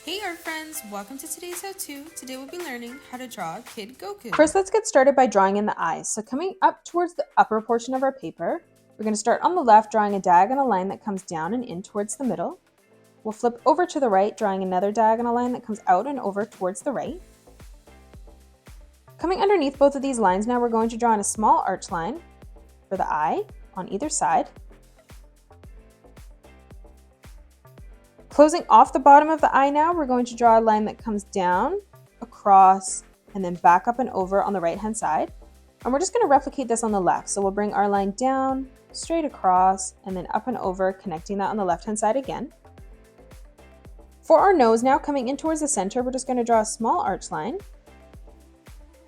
Hey art friends, welcome to today's how-to. Today we'll be learning how to draw Kid Goku. First, let's get started by drawing in the eyes. So coming up towards the upper portion of our paper, we're going to start on the left, drawing a diagonal line that comes down and in towards the middle. We'll flip over to the right, drawing another diagonal line that comes out and over towards the right. Coming underneath both of these lines now, we're going to draw in a small arch line for the eye on either side. Closing off the bottom of the eye now, we're going to draw a line that comes down, across, and then back up and over on the right hand side. And we're just going to replicate this on the left. So we'll bring our line down, straight across, and then up and over, connecting that on the left hand side again. For our nose now, coming in towards the center, we're just going to draw a small arch line.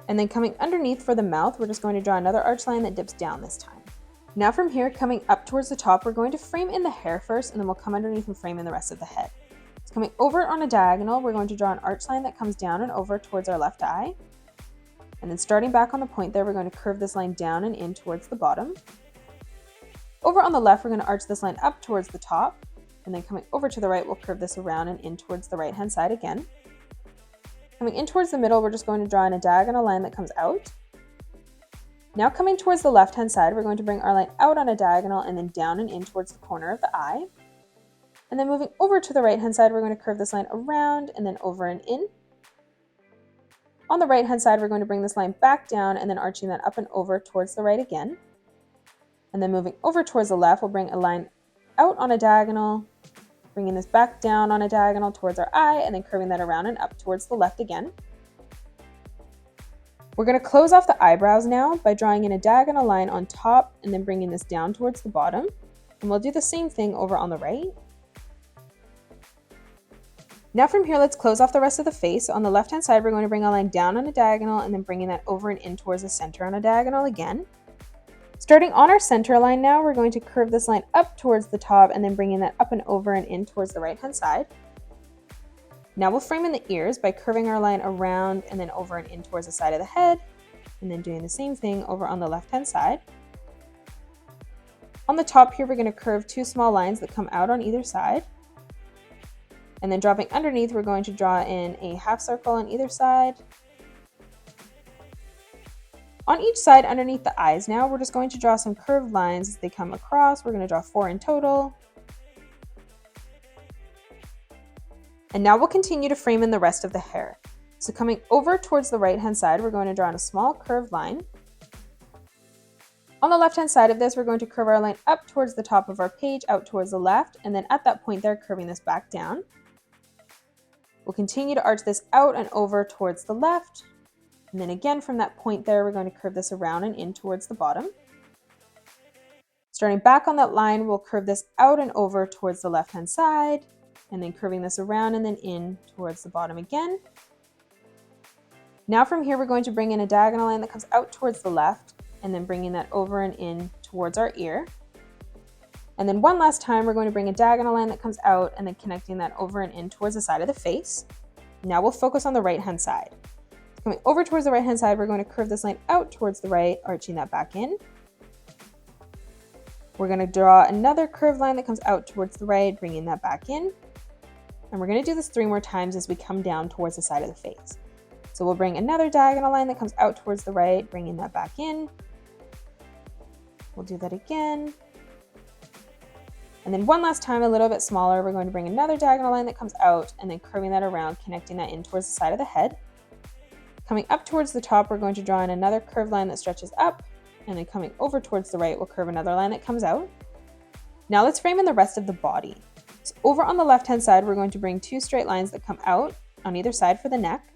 And then coming underneath for the mouth, we're just going to draw another arch line that dips down this time. Now from here, coming up towards the top, we're going to frame in the hair first, and then we'll come underneath and frame in the rest of the head. So coming over on a diagonal, we're going to draw an arch line that comes down and over towards our left eye. And then starting back on the point there, we're going to curve this line down and in towards the bottom. Over on the left, we're going to arch this line up towards the top. And then coming over to the right, we'll curve this around and in towards the right-hand side again. Coming in towards the middle, we're just going to draw in a diagonal line that comes out. Now coming towards the left-hand side, we're going to bring our line out on a diagonal and then down and in towards the corner of the eye. And then moving over to the right-hand side, we're going to curve this line around and then over and in. On the right-hand side, we're going to bring this line back down and then arching that up and over towards the right again. And then moving over towards the left, we'll bring a line out on a diagonal, bringing this back down on a diagonal towards our eye, and then curving that around and up towards the left again. We're going to close off the eyebrows now by drawing in a diagonal line on top and then bringing this down towards the bottom. And we'll do the same thing over on the right. Now from here, let's close off the rest of the face. On the left-hand side, we're going to bring a line down on a diagonal and then bringing that over and in towards the center on a diagonal again. Starting on our center line now, we're going to curve this line up towards the top and then bringing that up and over and in towards the right-hand side. Now we'll frame in the ears by curving our line around and then over and in towards the side of the head, and then doing the same thing over on the left-hand side. On the top here, we're going to curve two small lines that come out on either side. And then dropping underneath, we're going to draw in a half circle on either side. On each side underneath the eyes now, we're just going to draw some curved lines as they come across. We're going to draw 4 in total. And now we'll continue to frame in the rest of the hair. So coming over towards the right-hand side, we're going to draw in a small curved line. On the left-hand side of this, we're going to curve our line up towards the top of our page, out towards the left, and then at that point there, curving this back down. We'll continue to arch this out and over towards the left. And then again, from that point there, we're going to curve this around and in towards the bottom. Starting back on that line, we'll curve this out and over towards the left-hand side, and then curving this around and then in towards the bottom again. Now from here, we're going to bring in a diagonal line that comes out towards the left, and then bringing that over and in towards our ear. And then one last time, we're going to bring a diagonal line that comes out and then connecting that over and in towards the side of the face. Now we'll focus on the right-hand side. Coming over towards the right-hand side, we're going to curve this line out towards the right, arching that back in. We're going to draw another curved line that comes out towards the right, bringing that back in. And we're going to do this 3 more times as we come down towards the side of the face. So we'll bring another diagonal line that comes out towards the right, bringing that back in. We'll do that again. And then one last time, a little bit smaller, we're going to bring another diagonal line that comes out and then curving that around, connecting that in towards the side of the head. Coming up towards the top, we're going to draw in another curved line that stretches up, and then coming over towards the right, we'll curve another line that comes out. Now let's frame in the rest of the body. So over on the left-hand side, we're going to bring 2 straight lines that come out on either side for the neck.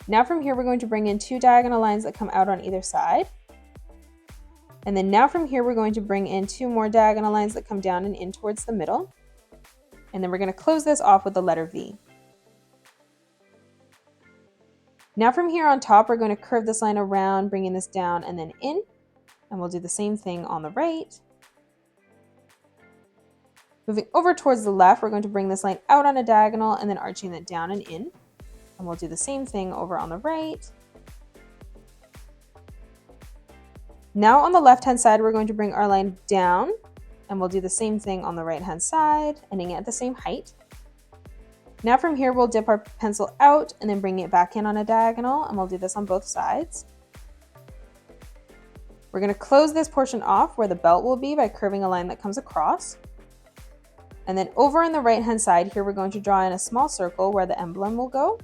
Now from here, we're going to bring in 2 diagonal lines that come out on either side. And then now from here, we're going to bring in 2 more diagonal lines that come down and in towards the middle. And then we're going to close this off with the letter V. Now from here on top, we're going to curve this line around, bringing this down and then in. And we'll do the same thing on the right. Moving over towards the left, we're going to bring this line out on a diagonal and then arching it down and in. And we'll do the same thing over on the right. Now on the left-hand side, we're going to bring our line down, and we'll do the same thing on the right-hand side, ending at the same height. Now from here, we'll dip our pencil out and then bring it back in on a diagonal, and we'll do this on both sides. We're going to close this portion off where the belt will be by curving a line that comes across. And then over on the right hand side here, we're going to draw in a small circle where the emblem will go.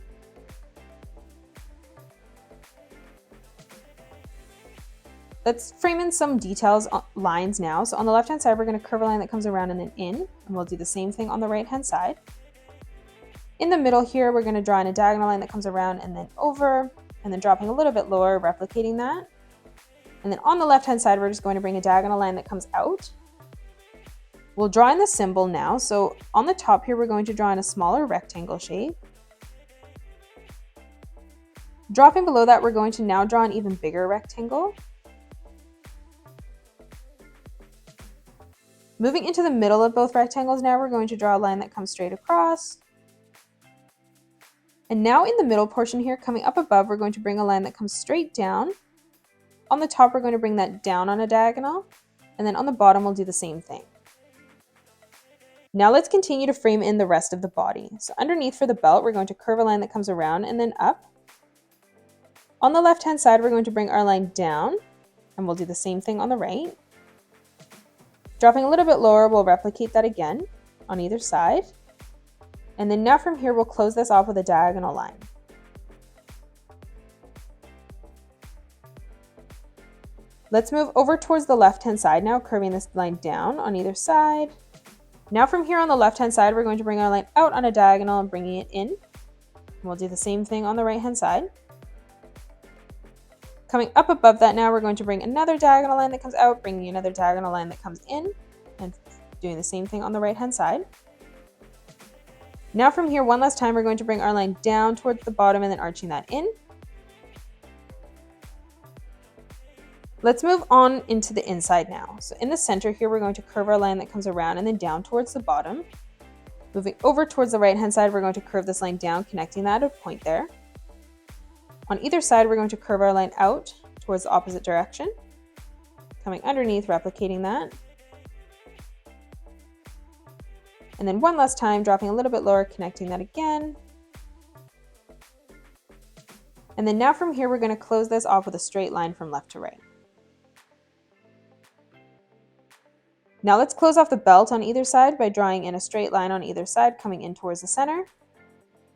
Let's frame in some details lines now. So on the left hand side, we're going to curve a line that comes around and then in, and we'll do the same thing on the right hand side. In the middle here, we're going to draw in a diagonal line that comes around and then over, and then dropping a little bit lower, replicating that. And then on the left hand side, we're just going to bring a diagonal line that comes out. We'll draw in the symbol now. So on the top here, we're going to draw in a smaller rectangle shape. Dropping below that, we're going to now draw an even bigger rectangle. Moving into the middle of both rectangles now, we're going to draw a line that comes straight across. And now in the middle portion here, coming up above, we're going to bring a line that comes straight down. On the top, we're going to bring that down on a diagonal, and then on the bottom, we'll do the same thing. Now let's continue to frame in the rest of the body. So underneath for the belt, we're going to curve a line that comes around and then up. On the left-hand side, we're going to bring our line down, and we'll do the same thing on the right. Dropping a little bit lower, we'll replicate that again on either side. And then now from here, we'll close this off with a diagonal line. Let's move over towards the left-hand side now, curving this line down on either side. Now from here on the left-hand side, we're going to bring our line out on a diagonal and bringing it in. And we'll do the same thing on the right-hand side. Coming up above that now, we're going to bring another diagonal line that comes out, bringing another diagonal line that comes in, and doing the same thing on the right-hand side. Now from here, one last time, we're going to bring our line down towards the bottom and then arching that in. Let's move on into the inside now. So in the center here, we're going to curve our line that comes around and then down towards the bottom. Moving over towards the right-hand side, we're going to curve this line down, connecting that at a point there. On either side, we're going to curve our line out towards the opposite direction. Coming underneath, replicating that. And then one last time, dropping a little bit lower, connecting that again. And then now from here, we're going to close this off with a straight line from left to right. Now let's close off the belt on either side by drawing in a straight line on either side, coming in towards the center.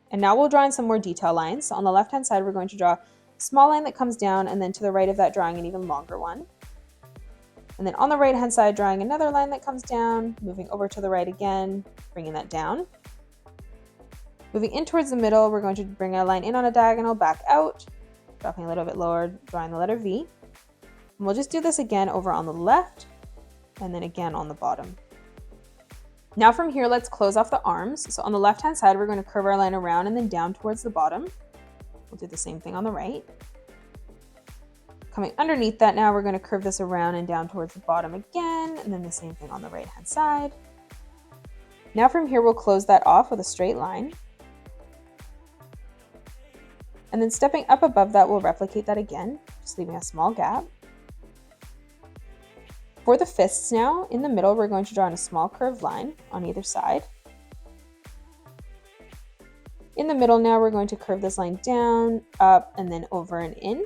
And now we'll draw in some more detail lines. So on the left-hand side, we're going to draw a small line that comes down, and then to the right of that, drawing an even longer one. And then on the right-hand side, drawing another line that comes down, moving over to the right again, bringing that down. Moving in towards the middle, we're going to bring our line in on a diagonal, back out, dropping a little bit lower, drawing the letter V. And we'll just do this again over on the left, and then again on the bottom. Now from here, let's close off the arms. So on the left-hand side, we're going to curve our line around and then down towards the bottom. We'll do the same thing on the right. Coming underneath that now, we're going to curve this around and down towards the bottom again, and then the same thing on the right-hand side. Now from here, we'll close that off with a straight line. And then stepping up above that, we'll replicate that again, just leaving a small gap. For the fists now, in the middle, we're going to draw in a small curved line on either side. In the middle now, we're going to curve this line down, up, and then over and in.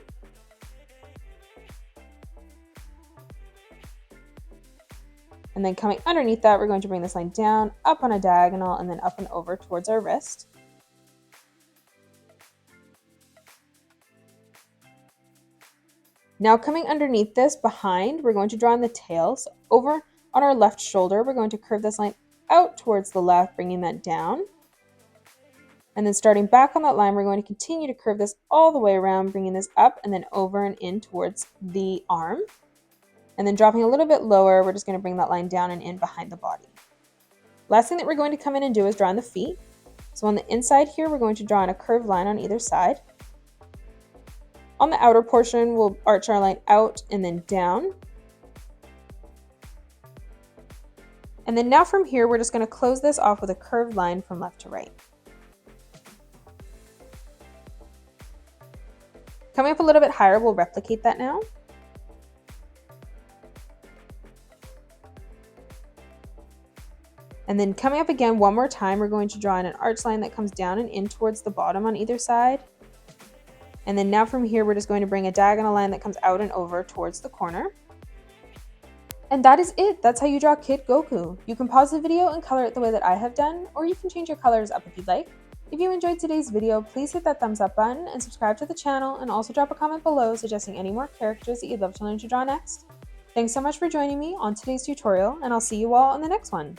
And then coming underneath that, we're going to bring this line down, up on a diagonal, and then up and over towards our wrist. Now coming underneath this, behind, we're going to draw in the tail. So over on our left shoulder, we're going to curve this line out towards the left, bringing that down. And then starting back on that line, we're going to continue to curve this all the way around, bringing this up and then over and in towards the arm. And then dropping a little bit lower, we're just going to bring that line down and in behind the body. Last thing that we're going to come in and do is draw in the feet. So on the inside here, we're going to draw in a curved line on either side. On the outer portion, we'll arch our line out and then down. And then now from here, we're just going to close this off with a curved line from left to right. Coming up a little bit higher, we'll replicate that now. And then coming up again one more time, we're going to draw in an arch line that comes down and in towards the bottom on either side. And then now from here, we're just going to bring a diagonal line that comes out and over towards the corner. And that is it. That's how you draw Kid Goku. You can pause the video and color it the way that I have done, or you can change your colors up if you'd like. If you enjoyed today's video, please hit that thumbs up button and subscribe to the channel, and also drop a comment below suggesting any more characters that you'd love to learn to draw next. Thanks so much for joining me on today's tutorial, and I'll see you all in the next one.